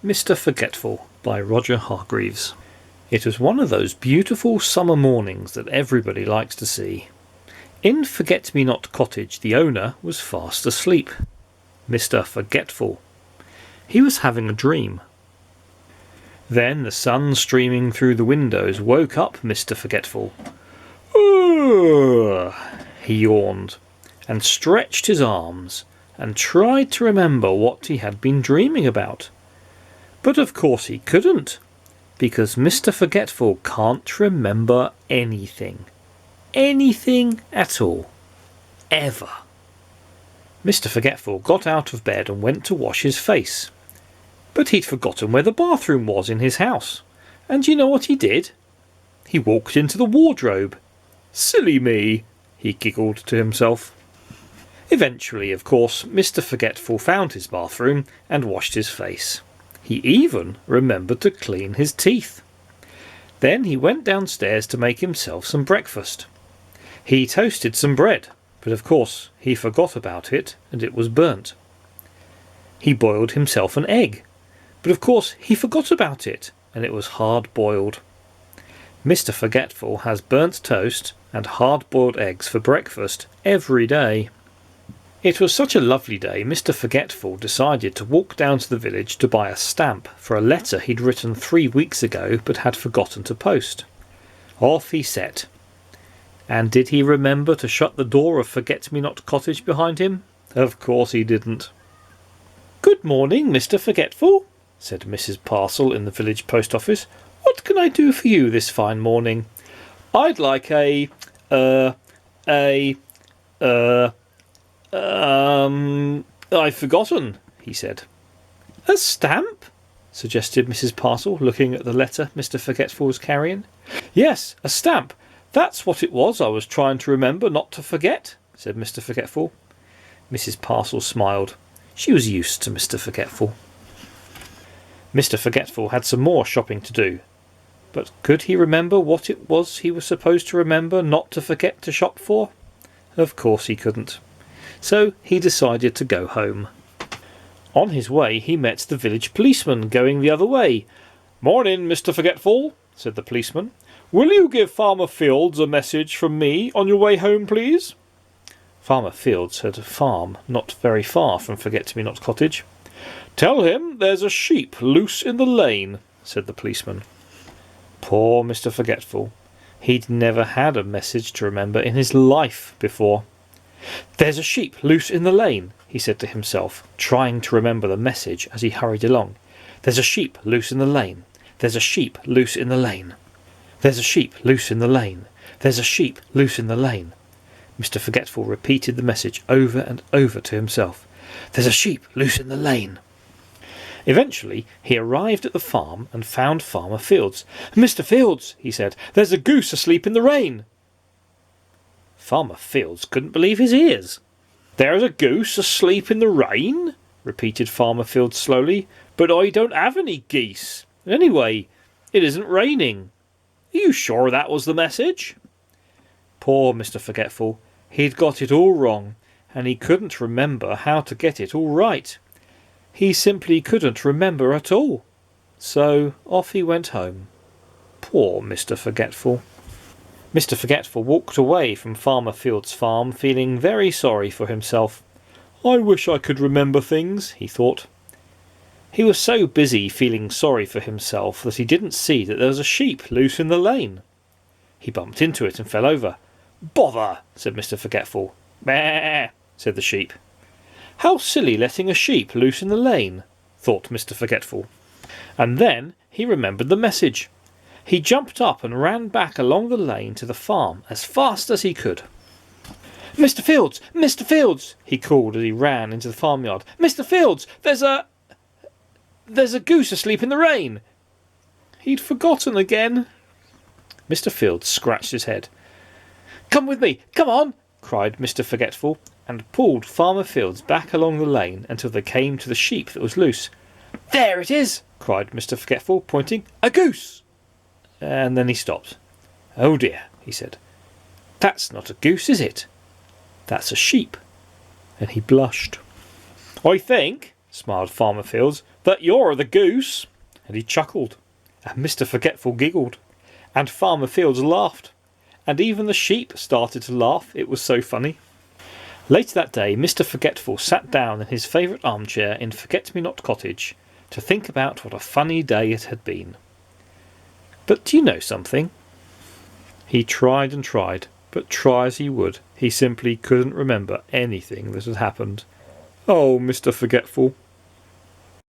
Mr Forgetful by Roger Hargreaves. It was one of those beautiful summer mornings that everybody likes to see. In Forget-me-not Cottage the owner was fast asleep. Mr Forgetful. He was having a dream. Then the sun streaming through the windows woke up Mr Forgetful. "Ugh," he yawned, and stretched his arms, and tried to remember what he had been dreaming about. But of course he couldn't, because Mr Forgetful can't remember anything. Anything at all. Ever. Mr Forgetful got out of bed and went to wash his face. But he'd forgotten where the bathroom was in his house. And you know what he did? He walked into the wardrobe. "Silly me," he giggled to himself. Eventually, of course, Mr Forgetful found his bathroom and washed his face. He even remembered to clean his teeth. Then he went downstairs to make himself some breakfast. He toasted some bread, but of course he forgot about it and it was burnt. He boiled himself an egg, but of course he forgot about it and it was hard-boiled. Mr Forgetful has burnt toast and hard-boiled eggs for breakfast every day. It was such a lovely day, Mr Forgetful decided to walk down to the village to buy a stamp for a letter he'd written 3 weeks ago but had forgotten to post. Off he set. And did he remember to shut the door of Forget-me-not Cottage behind him? Of course he didn't. "Good morning, Mr Forgetful," said Mrs Parcel in the village post office. "What can I do for you this fine morning?" "I'd like I've forgotten," he said. "A stamp?" suggested Mrs Parcel, looking at the letter Mr Forgetful was carrying. "Yes, a stamp. That's what it was I was trying to remember not to forget," said Mr Forgetful. Mrs Parcel smiled. She was used to Mr Forgetful. Mr Forgetful had some more shopping to do. But could he remember what it was he was supposed to remember not to forget to shop for? Of course he couldn't. So he decided to go home. On his way he met the village policeman going the other way. "Morning, Mr Forgetful," said the policeman. "Will you give Farmer Fields a message from me on your way home, please?" Farmer Fields had a farm not very far from Forget-me-not Cottage. "Tell him there's a sheep loose in the lane," said the policeman. Poor Mr Forgetful. He'd never had a message to remember in his life before. "There's a sheep loose in the lane," he said to himself, trying to remember the message as he hurried along. "There's a sheep loose in the lane. There's a sheep loose in the lane. There's a sheep loose in the lane. There's a sheep loose in the lane." Mr Forgetful repeated the message over and over to himself. "There's a sheep loose in the lane." Eventually he arrived at the farm and found Farmer Fields. "Mr Fields," he said, "there's a goose asleep in the rain." Farmer Fields couldn't believe his ears. "There's a goose asleep in the rain?" repeated Farmer Fields slowly. "But I don't have any geese. Anyway, it isn't raining. Are you sure that was the message?" Poor Mr Forgetful. He'd got it all wrong, and he couldn't remember how to get it all right. He simply couldn't remember at all. So off he went home. Poor Mr Forgetful. Mr Forgetful walked away from Farmer Fields' farm feeling very sorry for himself. "I wish I could remember things," he thought. He was so busy feeling sorry for himself that he didn't see that there was a sheep loose in the lane. He bumped into it and fell over. "Bother," said Mr Forgetful. "Meh," said the sheep. "How silly letting a sheep loose in the lane," thought Mr Forgetful. And then he remembered the message. He jumped up and ran back along the lane to the farm as fast as he could. "Mr Fields! Mr Fields!" he called as he ran into the farmyard. "Mr Fields! There's a goose asleep in the rain." He'd forgotten again. Mr Fields scratched his head. "Come with me! Come on!" cried Mr Forgetful, and pulled Farmer Fields back along the lane until they came to the sheep that was loose. "There it is!" cried Mr Forgetful, pointing. "A goose!" And then he stopped. "Oh dear," he said. "That's not a goose, is it? That's a sheep." And he blushed. "I think," smiled Farmer Fields, that you're the goose." And he chuckled, and Mr Forgetful giggled, and Farmer Fields laughed, and even the sheep started to laugh, it was so funny. Later that day, Mr Forgetful sat down in his favourite armchair in Forget-me-not Cottage to think about what a funny day it had been. But do you know something? He tried and tried, but try as he would, he simply couldn't remember anything that had happened. "Oh, Mr Forgetful,"